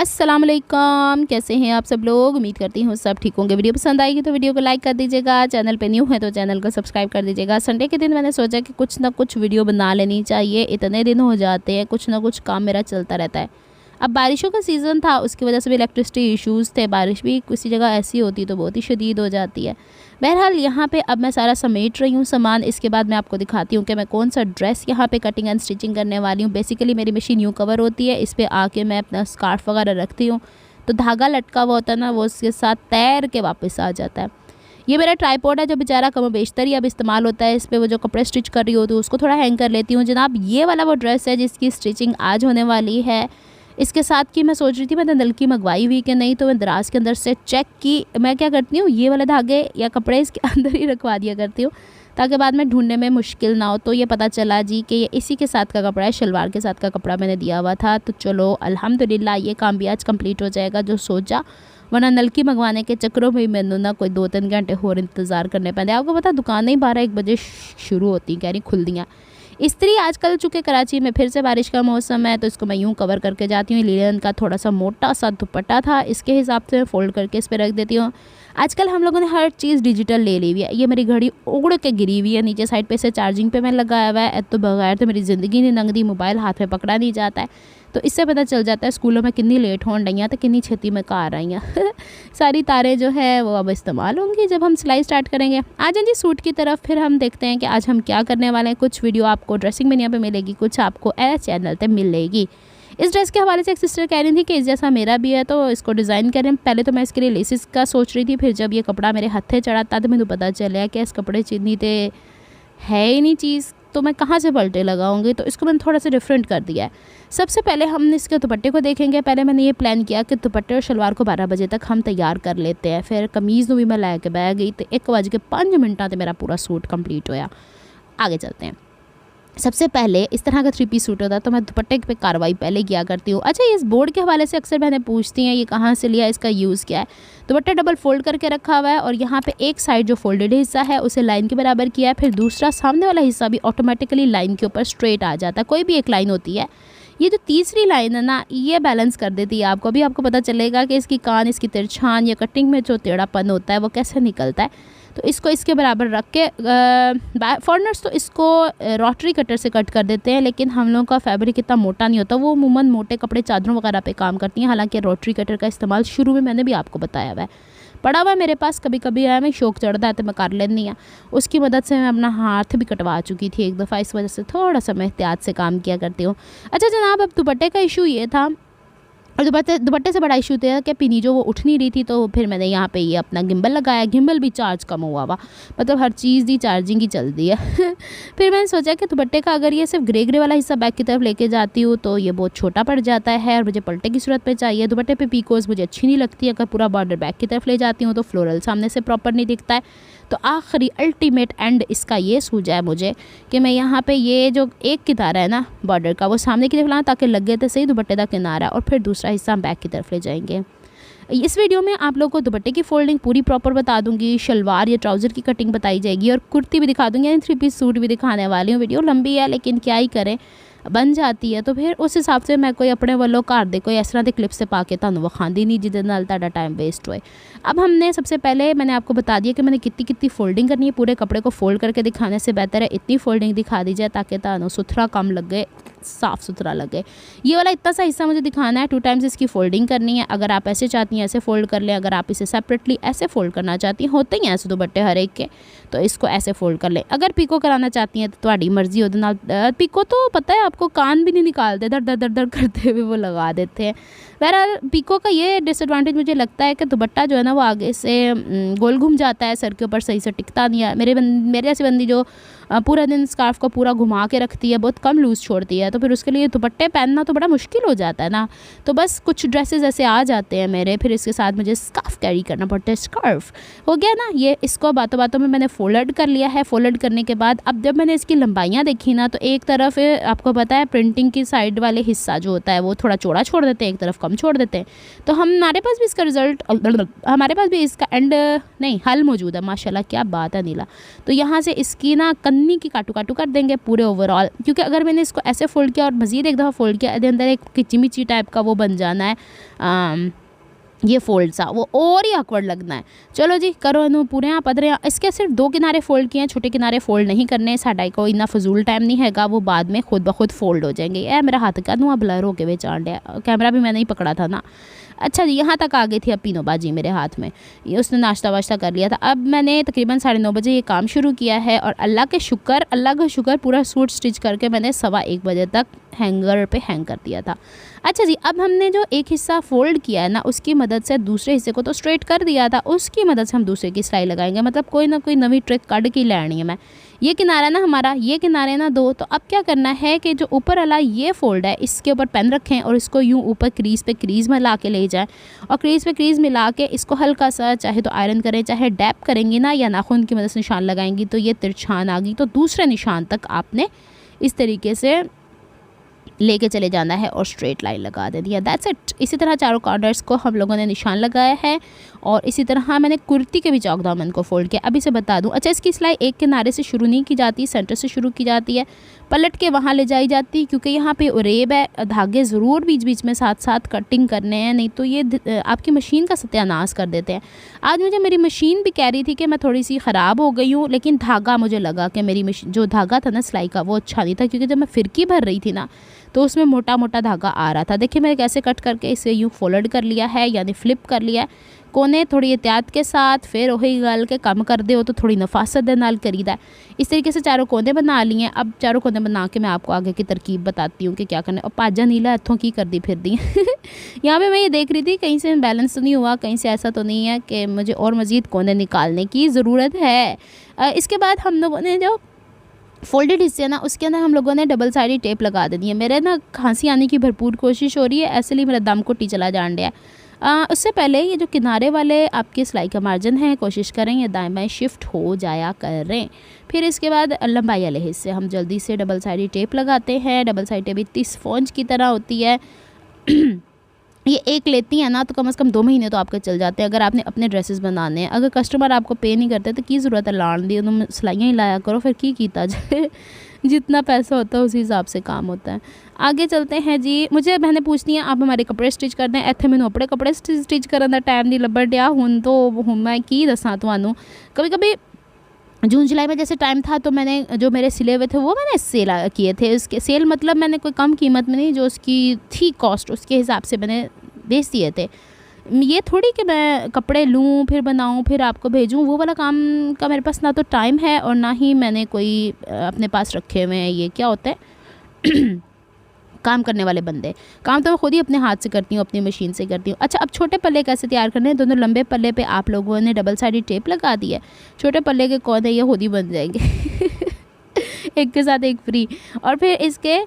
अस्सलाम वालेकुम, कैसे हैं आप सब लोग। उम्मीद करती हूँ सब ठीक होंगे। वीडियो पसंद आएगी तो वीडियो को लाइक कर दीजिएगा। चैनल पे न्यू है तो चैनल को सब्सक्राइब कर दीजिएगा। संडे के दिन मैंने सोचा कि कुछ ना कुछ वीडियो बना लेनी चाहिए। इतने दिन हो जाते हैं, कुछ ना कुछ काम मेरा चलता रहता है। अब बारिशों का सीज़न था, उसकी वजह से भी इलेक्ट्रिसिटी इश्यूज़ थे। बारिश भी किसी जगह ऐसी होती तो बहुत ही शदीद हो जाती है। बहरहाल यहाँ पे अब मैं सारा समेट रही हूँ सामान। इसके बाद मैं आपको दिखाती हूँ कि मैं कौन सा ड्रेस यहाँ पे कटिंग एंड स्टिचिंग करने वाली हूँ। बेसिकली मेरी मशीन यूँ कवर होती है, इस पर आके मैं अपना स्कार्फ वगैरह रखती हूँ, तो धागा लटका हुआ होता है ना, वो उसके साथ तैर के वापस आ जाता है। ये मेरा ट्राईपॉड है जो बेचारा कम बेशतर ही अब इस्तेमाल होता है। इस पर वो जो कपड़े स्टिच कर रही होती हूँ उसको थोड़ा हैंग कर लेती हूँ। जनाब ये वाला वो ड्रेस है जिसकी स्टिचिंग आज होने वाली है। इसके साथ की मैं सोच रही थी मैंने नलकी मंगवाई हुई कि नहीं, तो मैं दराज के अंदर से चेक की। मैं क्या करती हूँ, ये वाले धागे या कपड़े इसके अंदर ही रखवा दिया करती हूँ ताकि बाद में ढूंढने में मुश्किल ना हो। तो ये पता चला जी कि ये इसी के साथ का कपड़ा है, शलवार के साथ का कपड़ा मैंने दिया हुआ था। तो चलो अल्हम्दुलिल्लाह ये काम भी आज कंप्लीट हो जाएगा जो सोचा, वरना नलकी मंगवाने के चक्करों में मैंने ना कोई 2-3 घंटे और इंतज़ार करने पैंदे। आपको पता दुकानें ही 12-1 बजे शुरू होती कह रही खुल दियाँ। इस्त्री आजकल चूँकि कराची में फिर से बारिश का मौसम है तो इसको मैं यूँ कवर करके जाती हूँ। लीलन का थोड़ा सा मोटा सा दुपट्टा था, इसके हिसाब से मैं फ़ोल्ड करके इस पर रख देती हूँ। आजकल हम लोगों ने हर चीज़ डिजिटल ले ली हुई है। ये मेरी घड़ी उड़ के गिरी हुई है नीचे साइड पे से, चार्जिंग पे मैं लगाया हुआ है। तो बगैर तो मेरी ज़िंदगी नहीं लंघदी, मोबाइल हाथ में पकड़ा नहीं जाता है। तो इससे पता चल जाता है स्कूलों में कितनी लेट होने रही हैं तो कितनी छेती में कार आई हैं। सारी तारें जो है वो अब इस्तेमाल होंगी जब हम सिलाई स्टार्ट करेंगे। आ जाए जी सूट की तरफ, फिर हम देखते हैं कि आज हम क्या करने वाले हैं। कुछ वीडियो आपको ड्रेसिंग में यहाँ पे मिलेगी, कुछ आपको एस चैनल पे मिलेगी। इस ड्रेस के हवाले से एक सिस्टर कह रही थी कि इस जैसा मेरा भी है तो इसको डिज़ाइन करें। पहले तो मैं इसके लिए लेसिस का सोच रही थी, फिर जब ये कपड़ा मेरे हत्थे चढ़ा था तो मुझे पता चला कि इस कपड़े चिन्नी तो है ही नहीं चीज़, तो मैं कहाँ से पलटे लगाऊंगी। तो इसको मैंने थोड़ा सा डिफरेंट कर दिया है। सबसे पहले हम इसके दुपट्टे को देखेंगे। पहले मैंने ये प्लान किया कि दुपट्टे और शलवार को 12 बजे तक हम तैयार कर लेते हैं। फिर कमीज़ भी मैं लै के बह गई तो 1:05 मेरा पूरा सूट कंप्लीट होया। आगे चलते हैं। सबसे पहले इस तरह का 3 पीस सूट होता है तो मैं दुपट्टे पे कार्रवाई पहले किया करती हूँ। अच्छा, इस बोर्ड के हवाले से अक्सर बहनें पूछती हैं ये कहाँ से लिया, इसका यूज़ क्या है। दुपट्टा डबल फोल्ड करके रखा हुआ है और यहाँ पे एक साइड जो फोल्डेड हिस्सा है उसे लाइन के बराबर किया है। फिर दूसरा सामने वाला हिस्सा भी ऑटोमेटिकली लाइन के ऊपर स्ट्रेट आ जाता है। कोई भी एक लाइन होती है, ये जो तीसरी लाइन है ना ये बैलेंस कर देती है आपको। अभी आपको पता चलेगा कि इसकी कान, इसकी तिरछान या कटिंग में जो टेढ़ापन होता है वो कैसे निकलता है। तो इसको इसके बराबर रख के फॉरनर्स तो इसको रोटरी कटर से कट कर देते हैं, लेकिन हम लोगों का फैब्रिक इतना मोटा नहीं होता। वो अमूमन मोटे कपड़े चादरों वगैरह पे काम करती हैं। हालांकि रोटरी कटर का इस्तेमाल शुरू में मैंने भी आपको बताया हुआ है, पड़ा हुआ है मेरे पास। कभी कभी आया मैं शौक चढ़ता है तो मैं कर लेनी है। उसकी मदद से मैं अपना हाथ भी कटवा चुकी थी एक दफ़ा, इस वजह से थोड़ा सा मैं एहतियात से काम किया करती हूँ। अच्छा जनाब, अब दुपट्टे का इशू ये था और दुपट्टे से बड़ा इशू था कि पिनी जो वो उठ नहीं रही थी। तो फिर मैंने यहाँ पे ये अपना गिम्बल लगाया। गिम्बल भी चार्ज कम हुआ हुआ, मतलब हर चीज़ की चार्जिंग ही चलती है। फिर मैंने सोचा कि दुपट्टे का अगर ये सिर्फ ग्रे ग्रे वाला हिस्सा बैक की तरफ लेके जाती हूँ तो ये बहुत छोटा पड़ जाता है और मुझे पलटे की सूरत पे चाहिए। दुपट्टे पे पीकोस मुझे अच्छी नहीं लगती। अगर पूरा बॉर्डर बैक की तरफ ले जाती हूँ तो फ्लोरल सामने से प्रॉपर नहीं दिखता है। तो आखिरी अल्टीमेट एंड इसका ये सूझा है मुझे कि मैं यहाँ पे ये जो एक किनारा है ना बॉर्डर का वो सामने की तरफ लाऊं ताकि लगे तो सही दुपट्टे का किनारा, और फिर दूसरा हिस्सा हम बैक की तरफ ले जाएंगे। इस वीडियो में आप लोगों को दुपट्टे की फोल्डिंग पूरी प्रॉपर बता दूंगी, शलवार या ट्राउज़र की कटिंग बताई जाएगी और कुर्ती भी दिखा दूंगी, यानी 3 पीस सूट भी दिखाने वाली हूँ। वीडियो लंबी है लेकिन क्या ही करें, बन जाती है। तो फिर उस हिसाब से मैं कोई अपने वालों घर दे कोई इस तरह के क्लिप से पा के तुहानू विखांदी नहीं जिहदे नाल तुहाडा टाइम वेस्ट होए। अब हमने सबसे पहले मैंने आपको बता दिया कि मैंने कितनी कितनी फोल्डिंग करनी है। पूरे कपड़े को फोल्ड करके दिखाने से बेहतर है इतनी फोल्डिंग दिखा दी जाए ताकि तुहानू सुथरा कम लगे, साफ़ सुथरा लगे। ये वाला इतना सा हिस्सा मुझे दिखाना है, 2 टाइम्स इसकी फोल्डिंग करनी है। अगर आप ऐसे चाहती हैं ऐसे फ़ोल्ड कर लें, अगर आप इसे सेपरेटली ऐसे फ़ोल्ड करना चाहती हैं, होते ही हैं ऐसे दुपट्टे हर एक के, तो इसको ऐसे फ़ोल्ड कर लें। अगर पीको कराना चाहती हैं तो तुम्हारी मर्ज़ी। उहदे नाल पीको तो पता है आपको कान भी नहीं निकालते, दर दर दर दर करते हुए वो लगा देते हैं। बहरहाल पीको का ये डिसएडवांटेज मुझे लगता है कि दुपट्टा जो है ना वो आगे से गोल घूम जाता है, सर के ऊपर सही से टिकता नहीं है। मेरे जैसी बंदी जो पूरा दिन स्कार्फ को पूरा घुमा के रखती है, बहुत कम लूज़ छोड़ती है, तो फिर उसके लिए दुपट्टे पहनना तो बड़ा मुश्किल हो जाता है ना। तो बस कुछ ड्रेसेस ऐसे आ जाते हैं मेरे, फिर इसके साथ मुझे स्कार्फ कैरी करना पड़ता है। स्कार्फ हो गया ना, ये इसको बातों बातों में मैंने फोल्ड कर लिया है। फोल्ड करने के बाद अब जब मैंने इसकी लंबाइयाँ देखी ना तो एक तरफ आपको पता है प्रिंटिंग की साइड वाले हिस्सा जो होता है वो थोड़ा चौड़ा छोड़ देते हैं, एक तरफ कम छोड़ देते हैं। तो हमारे पास भी इसका रिज़ल्ट, हमारे पास भी इसका एंड नहीं हल मौजूद है। माशाल्लाह क्या बात है नीला। तो यहाँ से इसकी ना पन्नी की काटू काटू कर देंगे पूरे ओवरऑल, क्योंकि अगर मैंने इसको ऐसे फोल्ड किया और मज़ीद एक दफ़ा फोल्ड किया, अंदर एक किचिमिची टाइप का वो बन जाना है ये फोल्ड सा, वो और ही awkward लगना है। चलो जी करो इन्हों पूरे यहाँ पदरे यहाँ। इसके सिर्फ 2 किनारे फोल्ड किए हैं, छोटे किनारे फोल्ड नहीं करने, साढ़ाई को इतना फजूल टाइम नहीं हैगा, वो बाद में खुद ब खुद फोल्ड हो जाएंगे। ये मेरा हाथ का धुआं ब्लर होके वे चांड है, कैमरा भी मैंने ही पकड़ा था ना। अच्छा जी यहाँ तक आ गई थी अब पीनो बाजी मेरे हाथ में, ये उसने नाश्ता वाश्ता कर लिया था। अब मैंने तकरीबन 9:30 बजे ये काम शुरू किया है और अल्लाह का शुक्र पूरा सूट स्टिच करके मैंने 1:15 बजे तक हैंगर पे हैंग कर दिया था। अच्छा जी अब हमने जो एक हिस्सा फोल्ड किया है ना, उसकी मदद से दूसरे हिस्से को तो स्ट्रेट कर दिया था, उसकी मदद से हम दूसरे की सिलाई लगाएंगे। मतलब कोई ना कोई नवी ट्रिक काट के लानी है मैं। ये किनारा ना हमारा, ये किनारे ना 2, तो अब क्या करना है कि जो ऊपर वाला ये फोल्ड है इसके ऊपर पेन रखें और इसको यूँ ऊपर क्रीज पे क्रीज मिला के ले जाएं और क्रीज पे क्रीज मिला के इसको हल्का सा चाहे तो आयरन करें, चाहे डैप करेंगी ना या नाखून की मदद से निशान लगाएंगी तो ये तिरछान आ गई, तो दूसरे निशान तक आपने इस तरीके से लेके चले जाना है और स्ट्रेट लाइन लगा दे दिया। That's it. इसी तरह चारों कॉर्नर्स को हम लोगों ने निशान लगाया है और इसी तरह मैंने कुर्ती के भी चौक दामन को फोल्ड किया। अभी से बता दूं, अच्छा इसकी सिलाई एक किनारे से शुरू नहीं की जाती, सेंटर से शुरू की जाती है, पलट के वहाँ ले जाई जाती, क्योंकि यहाँ पे उरेब है, धागे ज़रूर बीच बीच में साथ साथ कटिंग करने हैं, नहीं तो ये आपकी मशीन का सत्यानाश कर देते हैं। आज मुझे मेरी मशीन भी कह रही थी कि मैं थोड़ी सी ख़राब हो गई हूँ, लेकिन धागा मुझे लगा कि मेरी मशीन जो धागा था ना सिलाई का वो अच्छा नहीं था, क्योंकि जब मैं फिरकी भर रही थी ना तो उसमें मोटा मोटा धागा आ रहा था। देखिए मैंने कैसे कट करके इसे यूँ फोल्ड कर लिया है, यानी फ्लिप कर लिया है, कोने थोड़ी एहतियात के साथ, फिर वही गल के कम कर दे हो तो थोड़ी नफासत दे नाल करीदा है। इस तरीके से चारों कोने बना लिए हैं। अब चारों कोने बना के मैं आपको आगे की तरकीब बताती हूँ कि क्या करना है। और पाजा नीला हथों की कर दी फिर दी यहाँ पे मैं ये देख रही थी कहीं से बैलेंस तो नहीं हुआ, कहीं से ऐसा तो नहीं है कि मुझे और मज़ीद कोने निकालने की ज़रूरत है। इसके बाद हम लोगों ने जो फोल्डेड हिस्से ना उसके अंदर हम लोगों ने डबल साइडेड टेप लगा देनी है। मेरे ना खांसी आने की भरपूर कोशिश हो रही है, ऐसे लिए मेरा दम घुट्टी चला जान रहा है। उससे पहले ये जो किनारे वाले आपके सिलाई का मार्जिन है कोशिश करें ये दाएं बाएं शिफ्ट हो जाया करें। फिर इसके बाद लंबाई वाले हिस्से हम जल्दी से डबल साइडेड टेप लगाते हैं। डबल साइड टेप इतनी स्पॉन्ज की तरह होती है ये एक लेती हैं ना तो कम से कम 2 महीने तो आपके चल जाते हैं, अगर आपने अपने ड्रेसेस बनाने हैं। अगर कस्टमर आपको पे नहीं करते तो की ज़रूरत है लान दी, तुम सिलाइयाँ ही लाया करो, फिर की कीता जाए जितना पैसा होता है उसी हिसाब से काम होता है। आगे चलते हैं जी। मुझे बहनें पूछती हैं आप हमारे कपड़े स्टिच करते हैं, इतने मैंने अपने कपड़े स्टिच करने का टाइम नहीं लब्भा डिया। हुण तो हूँ मैं की दसा तुहानू, कभी कभी जून जुलाई में जैसे टाइम था तो मैंने जो मेरे सिले हुए थे वो मैंने सेल किए थे। उसके सेल मतलब मैंने कोई कम कीमत में नहीं, जो उसकी थी कॉस्ट उसके हिसाब से मैंने बेच दिए थे। ये थोड़ी कि मैं कपड़े लूँ फिर बनाऊँ फिर आपको भेजूँ, वो वाला काम का मेरे पास ना तो टाइम है और ना ही मैंने कोई अपने पास रखे हुए हैं। ये क्या होता है काम करने वाले बंदे, काम तो मैं खुद ही अपने हाथ से करती हूँ, अपनी मशीन से करती हूँ। अच्छा अब छोटे पल्ले कैसे तैयार करने हैं। दोनों लंबे पल्ले पे आप लोगों ने डबल साइडेड टेप लगा दी है, छोटे पल्ले के कोने ये खुद ही बन जाएंगे एक के साथ एक फ्री। और फिर इसके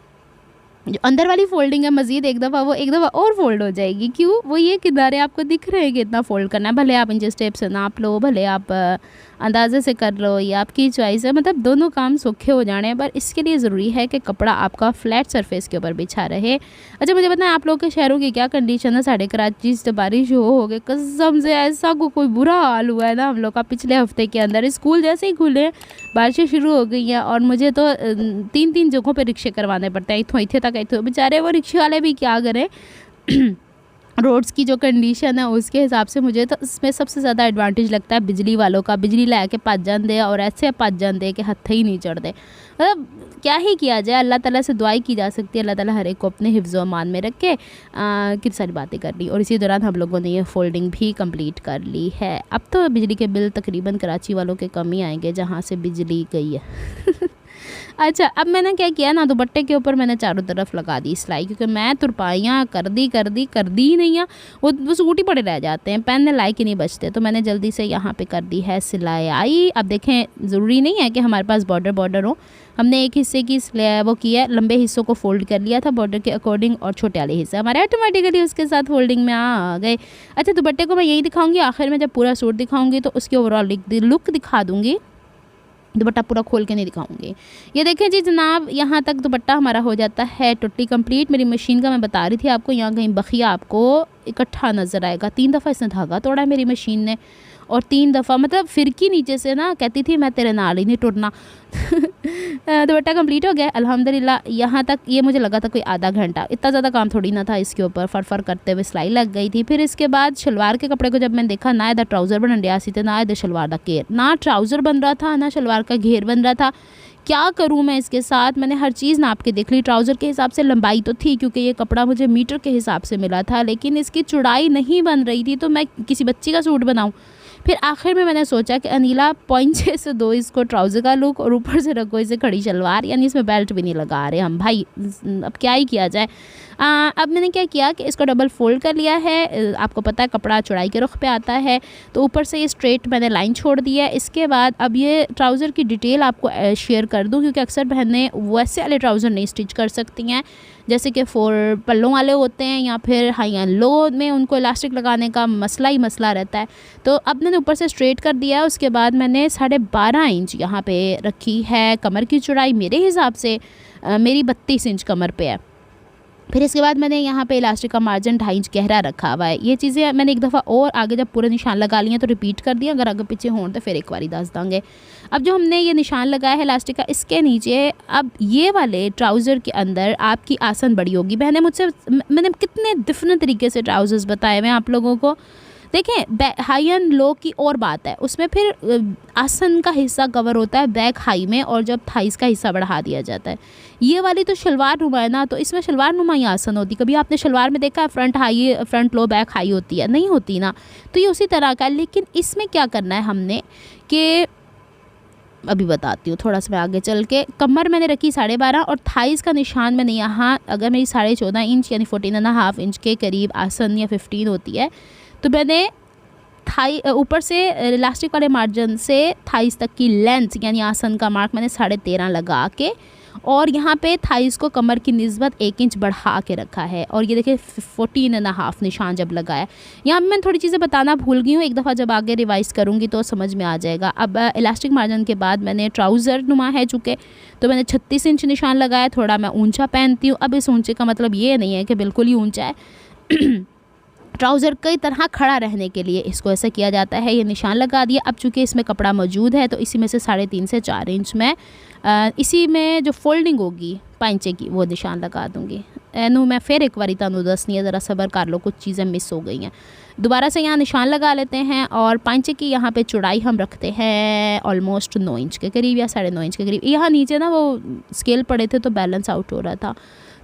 जो अंदर वाली फोल्डिंग है मज़ीद एक दफ़ा और फोल्ड हो जाएगी। क्यों? वो ये किनारे आपको दिख रहे हैं कि इतना फोल्ड करना है, भले आप इंच टेप से नाप लो, भले आप अंदाजे से कर लो, ये आपकी चॉइस है। मतलब दोनों काम सौखे हो जाने हैं, पर इसके लिए ज़रूरी है कि कपड़ा आपका फ्लैट सरफेस के ऊपर बिछा रहे। अच्छा मुझे बताएं आप लोग के शहरों की क्या कंडीशन है। साढ़े कराची से बारिश हो गई कसम से, ऐसा कोई बुरा हाल हुआ है ना हम लोग का। पिछले हफ्ते के अंदर स्कूल जैसे ही खुले बारिशें शुरू हो गई हैं और मुझे तो 3 जगहों पर रिक्शे करवाने पड़ते हैं, इतों इतने तक इतों। बेचारे वो रिक्शे वाले भी क्या करें रोड्स की जो कंडीशन है उसके हिसाब से मुझे तो इसमें सबसे ज़्यादा एडवांटेज लगता है बिजली वालों का। बिजली ला के भज जाते और ऐसे भज जाते कि हथ ही नहीं चढ़ते। मतलब क्या ही किया जाए, अल्लाह ताला से दुआई की जा सकती है, अल्लाह ताला हर एक को अपने हिफ्ज़ अमान में रख के कितनी सारी बातें कर ली। और इसी दौरान हम लोगों ने ये फोल्डिंग भी कंप्लीट कर ली है। अब तो बिजली के बिल तकरीबन कराची वालों के कम ही आएंगे जहाँ से बिजली गई है अच्छा अब मैंने क्या किया ना, दुपट्टे के ऊपर मैंने चारों तरफ लगा दी सिलाई, क्योंकि मैं तुरपाइयाँ कर दी ही नहीं है, वो सूट ही पड़े रह जाते हैं, पहनने लायक ही नहीं बचते। तो मैंने जल्दी से यहाँ पे कर दी है सिलाई। अब देखें ज़रूरी नहीं है कि हमारे पास बॉर्डर हो, हमने एक हिस्से की वो किया, लंबे हिस्सों को फोल्ड कर लिया था बॉर्डर के अकॉर्डिंग और छोटे वाले हिस्से हमारे ऑटोमेटिकली उसके साथ फोल्डिंग में आ गए। अच्छा दुपट्टे को मैं यही दिखाऊंगी आखिर में, जब पूरा सूट दिखाऊंगी तो उसकी ओवरऑल लुक दिखा दूँगी, दुपट्टा पूरा खोल के नहीं दिखाऊंगी। ये देखें जी जनाब, यहाँ तक दुपट्टा हमारा हो जाता है टोटली कंप्लीट। मेरी मशीन का मैं बता रही थी आपको, यहाँ कहीं बखिया आपको इकट्ठा नज़र आएगा। 3 दफ़ा इसने धागा तोड़ा है मेरी मशीन ने, और 3 दफ़ा मतलब फिरकी नीचे से ना कहती थी मैं तेरे नाल ही नहीं टुरना। दुपट्टा कंप्लीट हो गया अल्हम्दुलिल्लाह। यहाँ तक ये मुझे लगा था कोई आधा घंटा, इतना ज़्यादा काम थोड़ी ना था इसके ऊपर, फर करते हुए सिलाई लग गई थी। फिर इसके बाद शलवार के कपड़े को जब मैंने देखा, ना इधर ट्राउज़र बनन दिया सी थे, ना इधर शलवार का घेर, ना ट्राउज़र बन रहा था ना शलवार का घेर बन रहा था। क्या करूँ मैं इसके साथ? मैंने हर चीज़ नाप के देख ली। ट्राउज़र के हिसाब से लंबाई तो थी क्योंकि ये कपड़ा मुझे मीटर के हिसाब से मिला था, लेकिन इसकी चौड़ाई नहीं बन रही थी। तो मैं किसी बच्ची का सूट बनाऊँ? फिर आखिर में मैंने सोचा कि अनीला पॉइंचे से दो इसको ट्राउज़र का लुक और ऊपर से रखो इसे खड़ी शलवार, यानी इसमें बेल्ट भी नहीं लगा रहे हम भाई, अब क्या ही किया जाए। अब मैंने क्या किया कि इसको डबल फोल्ड कर लिया है। आपको पता है कपड़ा चौड़ाई के रुख पे आता है, तो ऊपर से ये स्ट्रेट मैंने लाइन छोड़ दी है। इसके बाद अब ये ट्राउज़र की डिटेल आपको शेयर कर दूँ, क्योंकि अक्सर बहनें वैसे वाले ट्राउज़र नहीं स्टिच कर सकती हैं, जैसे कि 4 पल्लों वाले होते हैं या फिर हाई एंड लो में उनको इलास्टिक लगाने का मसला ही मसला रहता है। तो अब मैंने ऊपर से स्ट्रेट कर दिया है। उसके बाद मैंने 12.5 इंच यहाँ पे रखी है कमर की चौड़ाई। मेरे हिसाब से मेरी 32 इंच कमर पे है। फिर इसके बाद मैंने यहाँ पे इलास्टिक का मार्जिन 2.5 इंच गहरा रखा हुआ है। ये चीज़ें मैंने एक दफ़ा और आगे जब पूरे निशान लगा लिए तो रिपीट कर दिया, अगर आगे पीछे हों तो फिर एक बारी दस देंगे। अब जो हमने ये निशान लगाया है इलास्टिक का, इसके नीचे अब ये वाले ट्राउज़र के अंदर आपकी आसन बड़ी होगी। बहनें मुझसे, मैंने कितने डिफरेंट तरीके से ट्राउज़र्स बताए हुए हैं आप लोगों को। देखें, हाई एंड लो की और बात है, उसमें फिर आसन का हिस्सा कवर होता है बैक हाई में, और जब थाइस का हिस्सा बढ़ा दिया जाता है। ये वाली तो शलवार नुमा है ना, तो इसमें शलवार नुमा ही आसन होती। कभी आपने शलवार में देखा है फ्रंट लो बैक हाई होती है? नहीं होती ना। तो ये उसी तरह का है, लेकिन इसमें क्या करना है हमने कि अभी बताती हूँ थोड़ा सा मैं आगे चल के। कमर मैंने रखी 12.5 और थाइस का निशान मैंने यहाँ, अगर मेरी 14.5 इंच यानी 14.5 इंच के करीब आसन या 15 होती है, तो मैंने थाई ऊपर से इलास्टिक वाले मार्जिन से थाइस तक की लेंथ यानी आसन का मार्क मैंने 13.5 लगा के, और यहाँ पे थाइस को कमर की निस्बत 1 इंच बढ़ा के रखा है। और ये देखिए 14.5 निशान जब लगाया। यहाँ पे मैं थोड़ी चीज़ें बताना भूल गई हूँ, एक दफ़ा जब आगे रिवाइज करूँगी तो समझ में आ जाएगा। अब इलास्टिक मार्जिन के बाद मैंने ट्राउज़र नुमा है चूँकि, तो मैंने 36 इंच निशान लगाया। थोड़ा मैं ऊंचा पहनती हूँ। अब इस ऊंचे का मतलब ये नहीं है कि बिल्कुल ही ऊंचा है। ट्राउज़र कई तरह खड़ा रहने के लिए इसको ऐसा किया जाता है। ये निशान लगा दिया। अब चूँकि इसमें कपड़ा मौजूद है तो इसी में से 3.5 से 4 इंच में इसी में जो फोल्डिंग होगी पांचे की वो निशान लगा दूँगी। एनू मैं फिर एक बारी तुहानू दसनी है, ज़रा सब्र कर लो, कुछ चीज़ें मिस हो गई हैं। दोबारा से यहाँ निशान लगा लेते हैं, और पांचे की यहाँ पे चौड़ाई हम रखते हैं ऑलमोस्ट 9 इंच के करीब या 9.5 इंच के करीब। यहाँ नीचे ना वो स्केल पड़े थे तो बैलेंस आउट हो रहा था,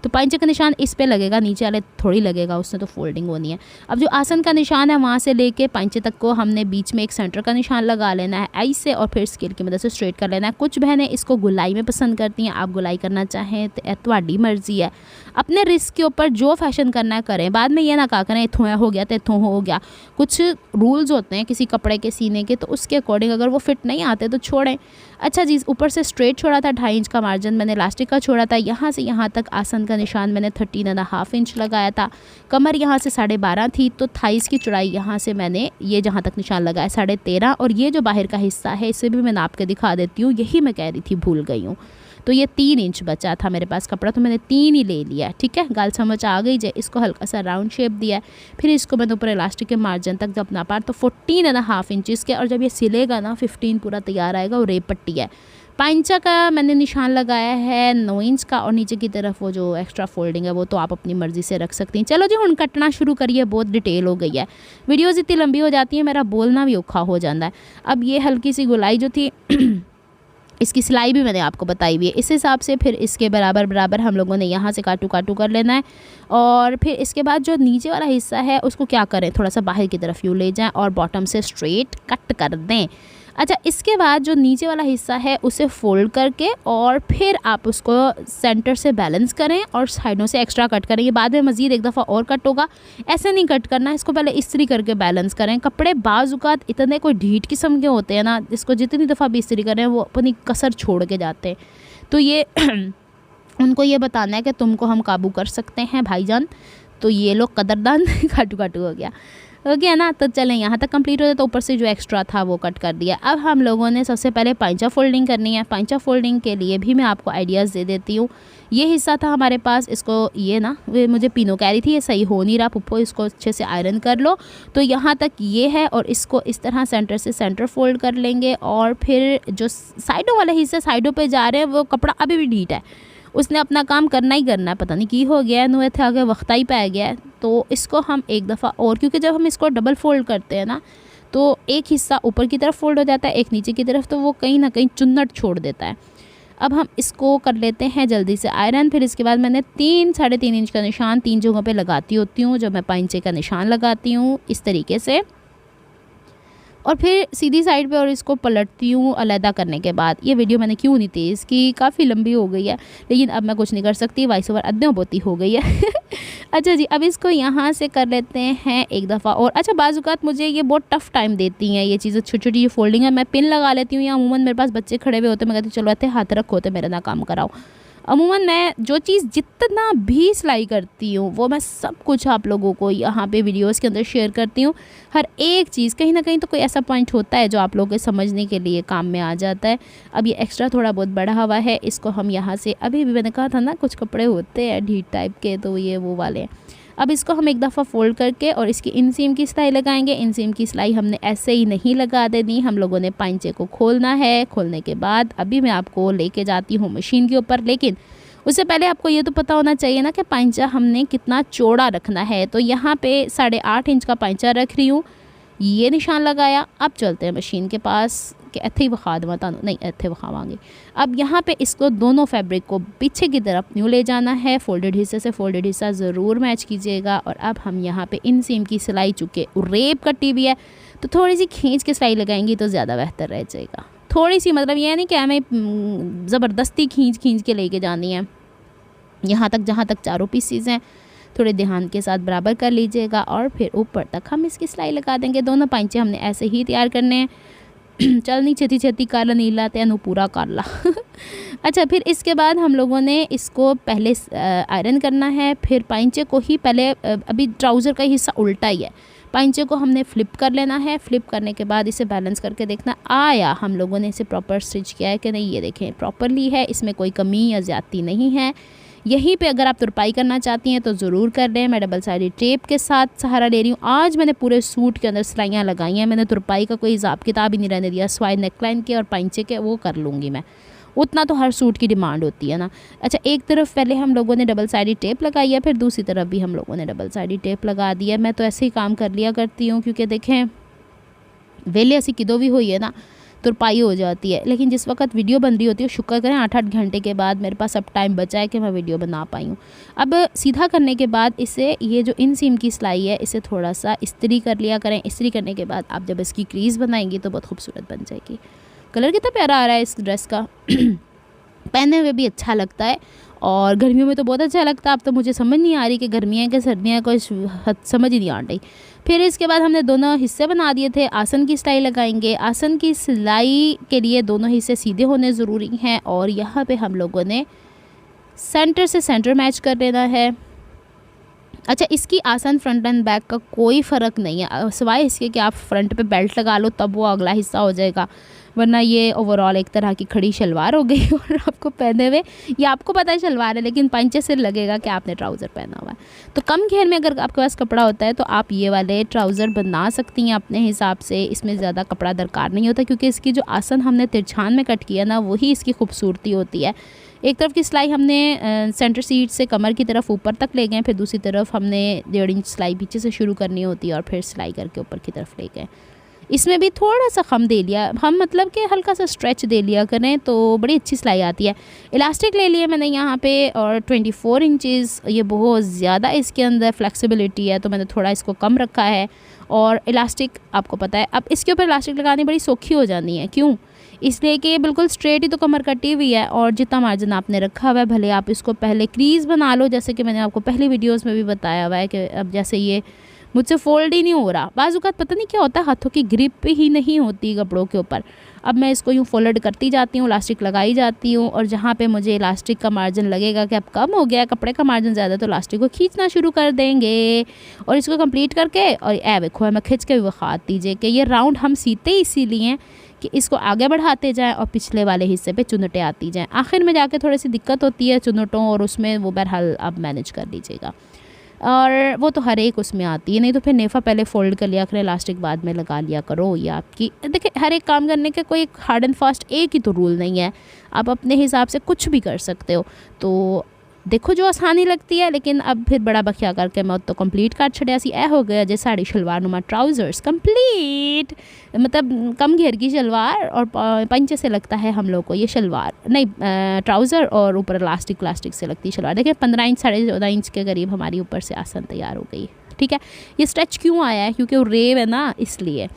तो पांचे का निशान इस पे लगेगा, नीचे वाले थोड़ी लगेगा, उसमें तो फोल्डिंग होनी है। अब जो आसन का निशान है वहाँ से लेके पांचे तक को हमने बीच में एक सेंटर का निशान लगा लेना है ऐसे, और फिर स्केल की मदद से स्ट्रेट कर लेना है। कुछ बहनें इसको गुलाई में पसंद करती हैं, आप गुलाई करना चाहें तो तुम्हारी मर्जी है। अपने रिस्क के ऊपर जो फैशन करना है करें, बाद में ये ना कहा करें इथों हो गया तो इथों हो गया। कुछ रूल्स होते हैं किसी कपड़े के सीने के, तो उसके अकॉर्डिंग अगर वो फिट नहीं आते तो छोड़ें। अच्छा जी, ऊपर से स्ट्रेट छोड़ा था, 2.5 इंच का मार्जिन मैंने इलास्टिक का छोड़ा था। यहाँ से यहाँ तक आसन का निशान मैंने 13.5 इंच लगाया था। कमर यहाँ से 12.5 थी, तो थाइस की चौड़ाई यहाँ से मैंने ये जहाँ तक निशान लगाया 13.5, और ये जो बाहर का हिस्सा है इसे भी मैं नाप के दिखा देती हूँ, यही मैं कह रही थी भूल गई हूँ। तो ये 3 इंच बचा था मेरे पास कपड़ा, तो मैंने 3 ही ले लिया। ठीक है, गाल समझ आ गई जे। इसको हल्का सा राउंड शेप दिया है, फिर इसको मैंने ऊपर इलास्टिक के मार्जिन तक जब नापा तो 14.5 इंचज़ के, और जब ये सिलेगा ना 15 पूरा तैयार आएगा। और रेप पट्टी है, पांचा का मैंने निशान लगाया है 9 इंच का, और नीचे की तरफ वो जो एक्स्ट्रा फोल्डिंग है वो तो आप अपनी मर्ज़ी से रख सकती हैं। चलो जी, हुण कटना शुरू करिए, बहुत डिटेल हो गई है, वीडियोज़ इतनी लंबी हो जाती है, मेरा बोलना भी औखा हो जाता है। अब ये हल्की सी गुलाई जो थी इसकी सिलाई भी मैंने आपको बताई हुई है, इस हिसाब से फिर इसके बराबर बराबर हम लोगों ने यहाँ से काटू काटू कर लेना है। और फिर इसके बाद जो नीचे वाला हिस्सा है उसको क्या करें, थोड़ा सा बाहर की तरफ यूँ ले जाएं और बॉटम से स्ट्रेट कट कर दें। अच्छा, इसके बाद जो नीचे वाला हिस्सा है उसे फोल्ड करके और फिर आप उसको सेंटर से बैलेंस करें और साइडों से एक्स्ट्रा कट करें। ये बाद में मज़ीद एक दफ़ा और कट होगा, ऐसे नहीं कट करना, इसको पहले इस्त्री करके बैलेंस करें। कपड़े बाज़ औक़ात इतने कोई ढीठ किस्म के होते हैं ना, जिसको जितनी दफ़ा भी इस्त्री करें वो अपनी कसर छोड़ के जाते हैं। तो ये उनको ये बताना है कि तुमको हम काबू कर सकते हैं भाईजान। तो ये लोग कदरदान काटू काटू हो गया। हो गया ना। तो चलें यहाँ तक कंप्लीट हो जाए, तो ऊपर से जो एक्स्ट्रा था वो कट कर दिया। अब हम लोगों ने सबसे पहले पांचा फोल्डिंग करनी है। पांचा फोल्डिंग के लिए भी मैं आपको आइडियाज़ दे देती हूँ। ये हिस्सा था हमारे पास, इसको ये ना वे मुझे पिनो कह रही थी ये सही हो नहीं रहा पुप्पो, इसको अच्छे से आयरन कर लो। तो यहाँ तक ये है और इसको इस तरह सेंटर से सेंटर फोल्ड कर लेंगे। और फिर जो साइडों वाले हिस्से साइडों पे जा रहे हैं वो कपड़ा अभी भी ढीठ है, उसने अपना काम करना ही करना है, पता नहीं की हो गया है, नुए थे आगे वक्ता ही पै गया है। तो इसको हम एक दफ़ा और, क्योंकि जब हम इसको डबल फोल्ड करते हैं ना तो एक हिस्सा ऊपर की तरफ फोल्ड हो जाता है, एक नीचे की तरफ, तो वो कहीं ना कहीं चुन्नट छोड़ देता है। अब हम इसको कर लेते हैं जल्दी से आयरन। फिर इसके बाद मैंने 3-3.5 इंच का निशान 3 जगहों पे लगाती होती हूँ जब मैं पांचे का निशान लगाती हूँ, इस तरीके से। और फिर सीधी साइड पे और इसको पलटती हूँ अलहदा करने के बाद। ये वीडियो मैंने क्यों नहीं तेज़ की, काफ़ी लंबी हो गई है, लेकिन अब मैं कुछ नहीं कर सकती, वॉइस ओवर अद्यों बोती हो गई है। अच्छा जी, अब इसको यहाँ से कर लेते हैं एक दफ़ा और। अच्छा, बाज़ात मुझे ये बहुत टफ़ टाइम देती हैं ये चीज़ें, छोटी छोटी ये फोल्डिंग है। मैं पिन लगा लेती हूँ या अमूमन मेरे पास बच्चे खड़े हुए होते हैं, मैं कहती चलो ऐसे हाथ रखो तो मेरा ना काम कराओ। अमूमन मैं जो चीज़ जितना भी सिलाई करती हूँ वो मैं सब कुछ आप लोगों को यहाँ पे वीडियोस के अंदर शेयर करती हूँ। हर एक चीज़ कहीं ना कहीं तो कोई ऐसा पॉइंट होता है जो आप लोगों के समझने के लिए काम में आ जाता है। अब ये एक्स्ट्रा थोड़ा बहुत बढ़ा हुआ है, इसको हम यहाँ से, अभी भी मैंने कहा था ना कुछ कपड़े होते हैं ढीठ टाइप के, तो ये वो वाले हैं। अब इसको हम एक दफ़ा फोल्ड करके और इसकी इनसीम की सिलाई लगाएंगे। इनसीम की सिलाई हमने ऐसे ही नहीं लगा देनी, हम लोगों ने पांचे को खोलना है। खोलने के बाद अभी मैं आपको लेके जाती हूँ मशीन के ऊपर, लेकिन उससे पहले आपको ये तो पता होना चाहिए ना कि पांचा हमने कितना चौड़ा रखना है। तो यहाँ पे 8.5 इंच का पांचा रख रही हूँ, ये निशान लगाया। अब चलते हैं मशीन के पास कि इत्थे ही विखा देवां तुहानूं, नहीं इत्थे विखावांगे। अब यहाँ पे इसको दोनों फैब्रिक को पीछे की तरफ न्यू ले जाना है, फोल्डेड हिस्से से फोल्डेड हिस्सा ज़रूर मैच कीजिएगा। और अब हम यहाँ पे इन सीम की सिलाई, चूँकि रेप कटी हुई है तो थोड़ी सी खींच के सिलाई लगाएंगी तो ज़्यादा बेहतर रह जाएगा। थोड़ी सी, मतलब ये नहीं कि हमें ज़बरदस्ती खींच के लेके जानी है। यहाँ तक जहाँ तक चारों पीसीज हैं थोड़े ध्यान के साथ बराबर कर लीजिएगा और फिर ऊपर तक हम इसकी सिलाई लगा देंगे। दोनों पांचे हमने ऐसे ही तैयार करने हैं। चलनी छेती छेती काला नीला तेनू पूरा काला। अच्छा, फिर इसके बाद हम लोगों ने इसको पहले आयरन करना है, फिर पांचे को ही पहले, अभी ट्राउज़र का हिस्सा उल्टा ही है, पांचे को हमने फ्लिप कर लेना है। फ्लिप करने के बाद इसे बैलेंस करके देखना आया हम लोगों ने इसे प्रॉपर स्टिच किया है कि नहीं। ये देखें प्रॉपरली है, इसमें कोई कमी या ज़्यादती नहीं है। यहीं पे अगर आप तुरपाई करना चाहती हैं तो ज़रूर कर लें। मैं डबल साइडेड टेप के साथ सहारा ले रही हूँ। आज मैंने पूरे सूट के अंदर सिलाइयाँ लगाई हैं, मैंने तुरपाई का कोई हिसाब किताब ही नहीं रहने दिया। स्वाई नेकलाइन के और पांचे के वो कर लूँगी मैं, उतना तो हर सूट की डिमांड होती है ना। अच्छा, एक तरफ पहले हम लोगों ने डबल साइडेड टेप लगाई है, फिर दूसरी तरफ भी हम लोगों ने डबल साइडेड टेप लगा दी है। मैं तो ऐसे ही काम कर लिया करती हूँ, क्योंकि देखें वेले असी किदों भी हुई है ना तुरपाई हो जाती है। लेकिन जिस वक्त वीडियो बन रही होती है, शुक्र करें 8-8 घंटे के बाद मेरे पास अब टाइम बचा है कि मैं वीडियो बना पाई हूँ। अब सीधा करने के बाद इसे, ये जो इन सीम की सिलाई है, इसे थोड़ा सा इस्त्री कर लिया करें। इस्त्री करने के बाद आप जब इसकी क्रीज़ बनाएंगी तो बहुत खूबसूरत बन जाएगी। कलर कितना प्यारा आ रहा है इस ड्रेस का। पहने हुए भी अच्छा लगता है और गर्मियों में तो बहुत अच्छा लगता है। अब तो मुझे समझ नहीं आ रही कि गर्मियाँ कि सर्दियाँ, कोई समझ ही नहीं आ रही। फिर इसके बाद हमने दोनों हिस्से बना दिए थे। आसन की सिलाई लगाएंगे। आसन की सिलाई के लिए दोनों हिस्से सीधे होने ज़रूरी हैं और यहाँ पे हम लोगों ने सेंटर से सेंटर मैच कर लेना है। अच्छा, इसकी आसन फ्रंट एंड बैक का कोई फ़र्क नहीं है, सिवाय इसके कि आप फ्रंट पे बेल्ट लगा लो तब वो अगला हिस्सा हो जाएगा, वरना ये ओवरऑल एक तरह की खड़ी शलवार हो गई। और आपको पहने हुए, ये आपको पता है शलवार है, लेकिन पांचे से लगेगा कि आपने ट्राउज़र पहना हुआ है। तो कम घेर में अगर आपके पास कपड़ा होता है तो आप ये वाले ट्राउज़र बना सकती हैं अपने हिसाब से। इसमें ज़्यादा कपड़ा दरकार नहीं होता, क्योंकि इसकी जो आसन हमने तिरछान में कट किया ना, वही इसकी खूबसूरती होती है। एक तरफ की सिलाई हमने सेंटर सीट से कमर की तरफ ऊपर तक ले गए, फिर दूसरी तरफ हमने 1.5 इंच सिलाई पीछे से शुरू करनी होती है और फिर सिलाई करके ऊपर की तरफ ले गए। इसमें भी थोड़ा सा खम दे लिया हम, मतलब कि हल्का सा स्ट्रेच दे लिया करें तो बड़ी अच्छी सिलाई आती है। इलास्टिक ले लिए मैंने यहाँ पे और 24 इंचेस, ये बहुत ज़्यादा इसके अंदर फ्लेक्सिबिलिटी है तो मैंने थोड़ा इसको कम रखा है। और इलास्टिक आपको पता है, अब इसके ऊपर इलास्टिक लगानी बड़ी सौखी हो जानी है। क्यों? इसलिए कि बिल्कुल स्ट्रेट ही तो कमर कटी हुई है और जितना मार्जिन आपने रखा हुआ है, भले आप इसको पहले क्रीज़ बना लो, जैसे कि मैंने आपको पहली वीडियोस में भी बताया हुआ है कि अब जैसे ये मुझसे फ़ोल्ड ही नहीं हो रहा। बाज़ औक़ात पता नहीं क्या होता है, हाथों की ग्रिप ही नहीं होती कपड़ों के ऊपर। अब मैं इसको यूँ फ़ोल्ड करती जाती हूँ, इलास्टिक लगाई जाती हूँ, और जहाँ पे मुझे इलास्टिक का मार्जिन लगेगा कि अब कम हो गया है, कपड़े का मार्जिन ज़्यादा, तो इलास्टिक को खींचना शुरू कर देंगे। और इसको कंप्लीट करके, और ए देखो मैं खींच के भी दिखाती दीजिए कि ये राउंड हम सीते इसीलिए हैं कि इसको आगे बढ़ाते जाएं और पिछले वाले हिस्से पे चुन्नटें आती जाएं। आखिर में जाके थोड़ी सी दिक्कत होती है चुन्नटों और उसमें, वो बहरहाल आप मैनेज कर लीजिएगा। और वो तो हर एक उसमें आती है, नहीं तो फिर नेफ़ा पहले फ़ोल्ड कर लिया करें, इलास्टिक बाद में लगा लिया करो। ये आपकी देखिए, हर एक काम करने का कोई हार्ड एंड फास्ट एक ही तो रूल नहीं है, आप अपने हिसाब से कुछ भी कर सकते हो। तो देखो जो आसानी लगती है, लेकिन अब फिर बड़ा बखिया करके मैं तो कंप्लीट कर छड़िया सी। ए हो गया जे साड़ी शलवार नुमा ट्राउज़र्स कंप्लीट, मतलब कम घेर की शलवार और पंचे से लगता है हम लोग को ये शलवार नहीं, ट्राउज़र, और ऊपर इलास्टिक से लगती है शलवार। देखिए 15 इंच 14.5 इंच के करीब हमारी ऊपर से आसन तैयार हो गई। ठीक है, ये स्ट्रेच क्यों आया है, क्योंकि वो रेव है ना, इसलिए।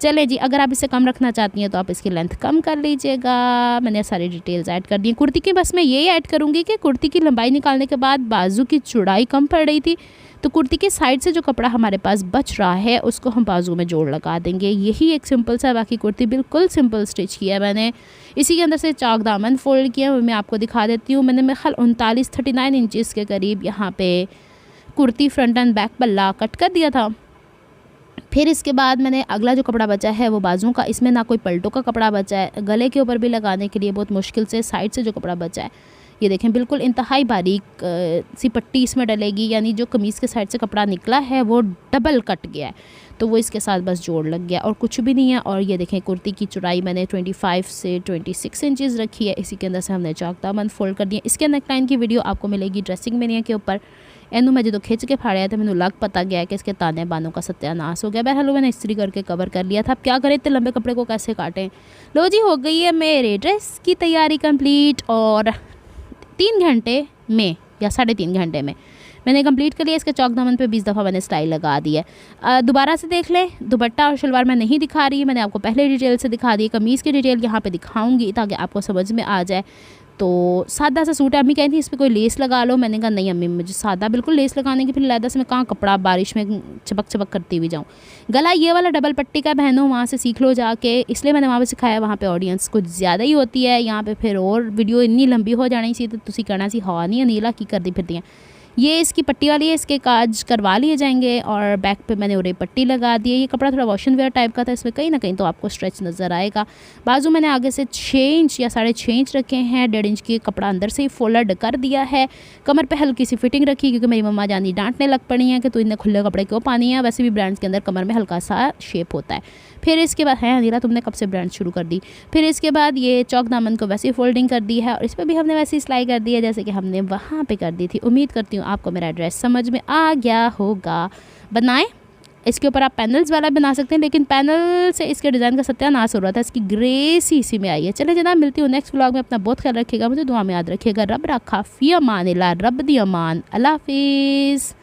चले जी, अगर आप इसे कम रखना चाहती हैं तो आप इसकी लेंथ कम कर लीजिएगा। मैंने सारी डिटेल्स ऐड कर दी। कुर्ती की बस मैं यही ऐड करूँगी कि कुर्ती की लंबाई निकालने के बाद बाजू की चौड़ाई कम पड़ रही थी, तो कुर्ती के साइड से जो कपड़ा हमारे पास बच रहा है उसको हम बाजू में जोड़ लगा देंगे। यही एक सिंपल सा, बाकी कुर्ती बिल्कुल सिंपल स्टिच किया है मैंने। इसी के अंदर से चाक दामन फोल्ड किया, मैं आपको दिखा देती हूँ। मैंने मेरे ख्याल 39 इंचज़ के करीब यहाँ पे कुर्ती फ्रंट एंड बैक पल्ला कट कर दिया था। फिर इसके बाद मैंने अगला जो कपड़ा बचा है वो बाजुओं का, इसमें ना कोई पलटों का कपड़ा बचा है, गले के ऊपर भी लगाने के लिए बहुत मुश्किल से साइड से जो कपड़ा बचा है, ये देखें बिल्कुल इंतहाई बारीक सी पट्टी इसमें डलेगी, यानी जो कमीज़ के साइड से कपड़ा निकला है वो डबल कट गया है, तो वो इसके साथ बस जोड़ लग गया और कुछ भी नहीं है। और ये देखें कुर्ती की चौड़ाई मैंने 25 से 26 इंचज़ रखी है। इसी के अंदर से हमने चाक दामन फोल्ड कर दिया। इसके नेकलाइन की वीडियो आपको मिलेगी ड्रेसिंग मेरिया के ऊपर। एनू मैं जो खिंच के फाड़िया था, मैंने लग पता गया कि इसके ताने बानों का सत्यानाश हो गया। बहरहाल मैंने इस्त्री करके कवर कर लिया था। अब क्या करें, इतने लंबे कपड़े को कैसे काटें। लो जी, हो गई है मेरे ड्रेस की तैयारी कंप्लीट, और 3 घंटे में या 3.5 घंटे में मैंने कंप्लीट कर लिया। इसके चौक दामन पे 20 दफ़ा मैंने स्टाइल लगा दी है। दोबारा से देख लें, दुपट्टा और शलवार मैं नहीं दिखा रही, मैंने आपको पहले डिटेल से दिखा दी। कमीज़ की डिटेल यहाँ पे दिखाऊंगी ताकि आपको समझ में आ जाए। तो सादा सा सूट है, अम्मी कहती थी इस पर कोई लेस लगा लो। मैंने कहा नहीं अम्मी, मुझे सादा बिल्कुल लेस लगाने की फिर लैदा से मैं कहाँ कपड़ा बारिश में चपक चपक करती हुई जाऊँ। गला ये वाला डबल पट्टी का बहनों, वहाँ से सीख लो जाके, इसलिए मैंने वहाँ पे सिखाया। वहाँ पे ऑडियंस कुछ ज़्यादा ही होती है, यहाँ पे फिर और वीडियो इतनी लंबी हो जानी सी, तो तुसी कहना सी हाँ नहीं अनीला की करती फिरती हैं। ये इसकी पट्टी वाली है, इसके काज करवा लिए जाएंगे और बैक पे मैंने उरे पट्टी लगा दी है। ये कपड़ा थोड़ा वॉशन वेयर टाइप का था, इसमें कहीं ना कहीं तो आपको स्ट्रेच नज़र आएगा। बाजू मैंने आगे से 6 इंच या 6.5 इंच रखे हैं। 1.5 इंच की कपड़ा अंदर से ही फोल्ड कर दिया है। कमर पे हल्की सी फिटिंग रखी, क्योंकि मेरी मम्मा जानी डांटने लग पड़ी हैं कि तू इतने खुले कपड़े क्यों पानी है। वैसे भी ब्रांड्स के अंदर कमर में हल्का सा शेप होता है। फिर इसके बाद है अनीला, तुमने कब से ब्रांड शुरू कर दी। फिर इसके बाद ये चौक दामन को वैसे ही फोल्डिंग कर दी है, और इस पर भी हमने वैसे ही सिलाई कर दी है जैसे कि हमने वहाँ पे कर दी थी। उम्मीद करती हूँ आपको मेरा ड्रेस समझ में आ गया होगा। बनाएं, इसके ऊपर आप पैनल्स वाला बना सकते हैं, लेकिन पैनल से इसके डिज़ाइन का सत्यानाश हो रहा था। इसकी ग्रेस ही इसी में आई है। चले जनाब, मिलती हूँ नेक्स्ट व्लॉग में। अपना बहुत ख्याल रखिएगा, मुझे दुआ में याद रखिएगा। रब रखा फ़ी अमान, रब दी अमान, अल्लाह हाफिज़।